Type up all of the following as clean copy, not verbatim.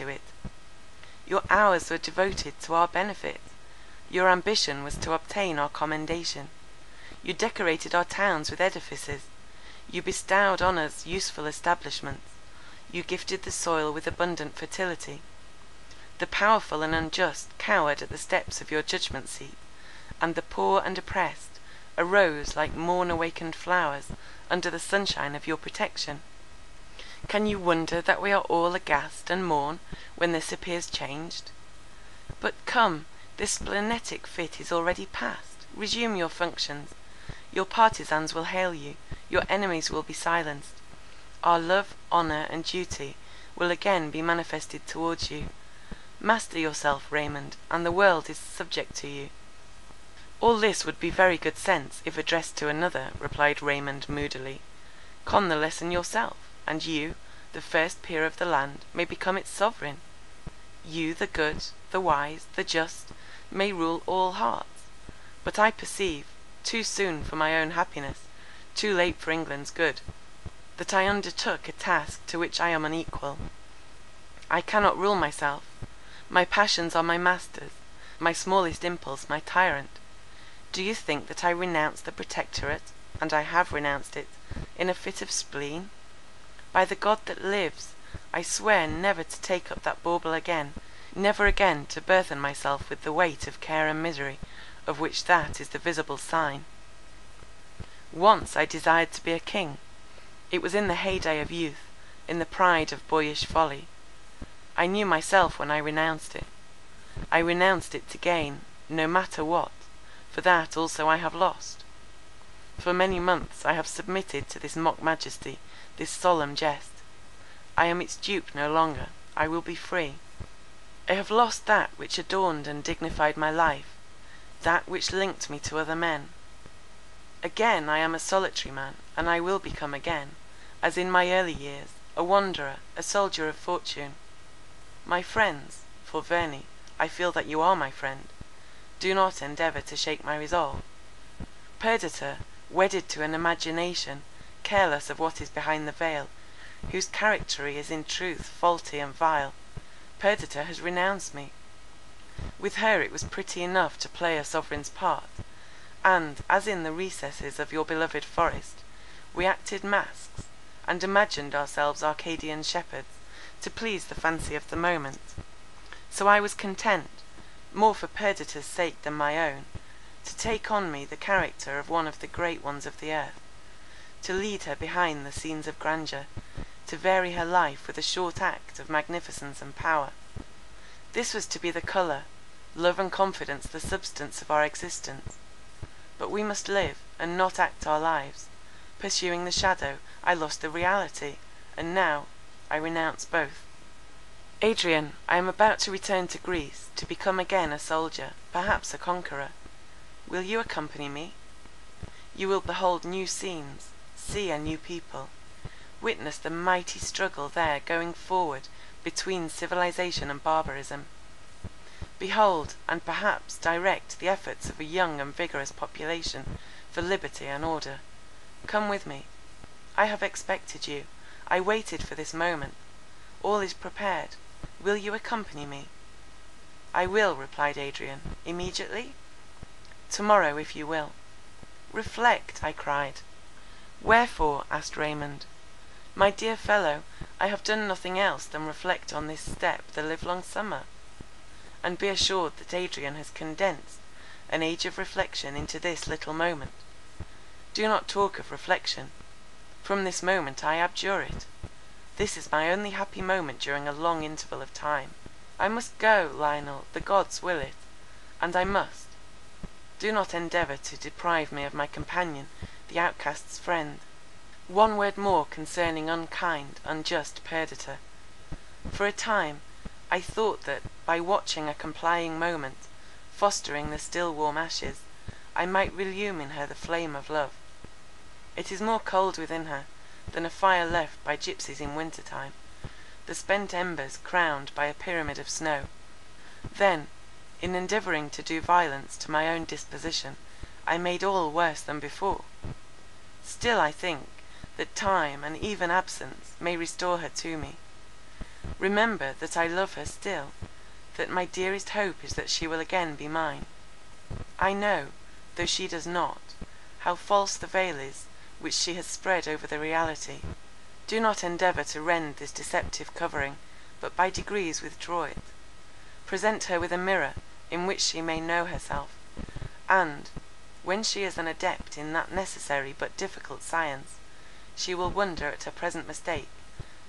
to it. Your hours were devoted to our benefit. Your ambition was to obtain our commendation. You decorated our towns with edifices. You bestowed on us useful establishments. You gifted the soil with abundant fertility. The powerful and unjust cowered at the steps of your judgment seat, and the poor and oppressed arose like morn-awakened flowers under the sunshine of your protection. Can you wonder that we are all aghast and mourn when this appears changed? But come, this splenetic fit is already past. Resume your functions. Your partisans will hail you, your enemies will be silenced. Our love, honour, and duty will again be manifested towards you. Master yourself, Raymond, and the world is subject to you. All this would be very good sense if addressed to another, replied Raymond moodily. Con the lesson yourself, and you, the first peer of the land, may become its sovereign. You, the good, the wise, the just, may rule all hearts. But I perceive, too soon for my own happiness, too late for England's good, that I undertook a task to which I am unequal. I cannot rule myself. My passions are my masters, my smallest impulse my tyrant. Do you think that I renounced the protectorate, and I have renounced it, in a fit of spleen? By the God that lives, I swear never to take up that bauble again, never again to burthen myself with the weight of care and misery, of which that is the visible sign. Once I desired to be a king. It was in the heyday of youth, in the pride of boyish folly. I knew myself when I renounced it. I renounced it to gain, no matter what, for that also I have lost. For many months I have submitted to this mock majesty, this solemn jest. I am its dupe no longer. I will be free. I have lost that which adorned and dignified my life, that which linked me to other men. Again I am a solitary man, and I will become again, as in my early years, a wanderer, a soldier of fortune. My friends, for Verney, I feel that you are my friend, do not endeavour to shake my resolve. Perdita, wedded to an imagination, careless of what is behind the veil, whose character is in truth faulty and vile, Perdita has renounced me. With her it was pretty enough to play a sovereign's part, and, as in the recesses of your beloved forest, we acted masks, and imagined ourselves Arcadian shepherds, to please the fancy of the moment. So I was content, more for Perdita's sake than my own, to take on me the character of one of the great ones of the earth, to lead her behind the scenes of grandeur, to vary her life with a short act of magnificence and power. This was to be the colour, love and confidence the substance of our existence. But we must live, and not act our lives. Pursuing the shadow, I lost the reality, and now I renounce both. Adrian, I am about to return to Greece, to become again a soldier, perhaps a conqueror. Will you accompany me? You will behold new scenes, see a new people, witness the mighty struggle there going forward between civilization and barbarism. Behold, and perhaps direct the efforts of a young and vigorous population for liberty and order. Come with me. I have expected you. I waited for this moment. All is prepared. Will you accompany me? I will, replied Adrian. Immediately? Tomorrow, if you will. Reflect, I cried. Wherefore? Asked Raymond. My dear fellow, I have done nothing else than reflect on this step the livelong summer. And be assured that Adrian has condensed an age of reflection into this little moment. Do not talk of reflection. From this moment I abjure it. This is my only happy moment during a long interval of time. I must go, Lionel, the gods will it, and I must. Do not endeavour to deprive me of my companion, the outcast's friend. One word more concerning unkind, unjust Perdita. For a time, I thought that, by watching a complying moment, fostering the still warm ashes, I might relume in her the flame of love. It is more cold within her, than a fire left by gypsies in winter time, the spent embers crowned by a pyramid of snow. Then, in endeavouring to do violence to my own disposition, I made all worse than before. Still I think, that time and even absence may restore her to me. Remember that I love her still, that my dearest hope is that she will again be mine. I know, though she does not, how false the veil is which she has spread over the reality. Do not endeavour to rend this deceptive covering, but by degrees withdraw it. Present her with a mirror in which she may know herself, and, when she is an adept in that necessary but difficult science, she will wonder at her present mistake,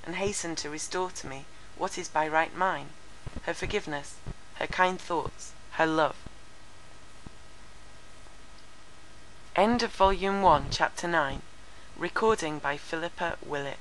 and hasten to restore to me what is by right mine, her forgiveness, her kind thoughts, her love. End of Volume 1, Chapter 9. Recording by Philippa Willett.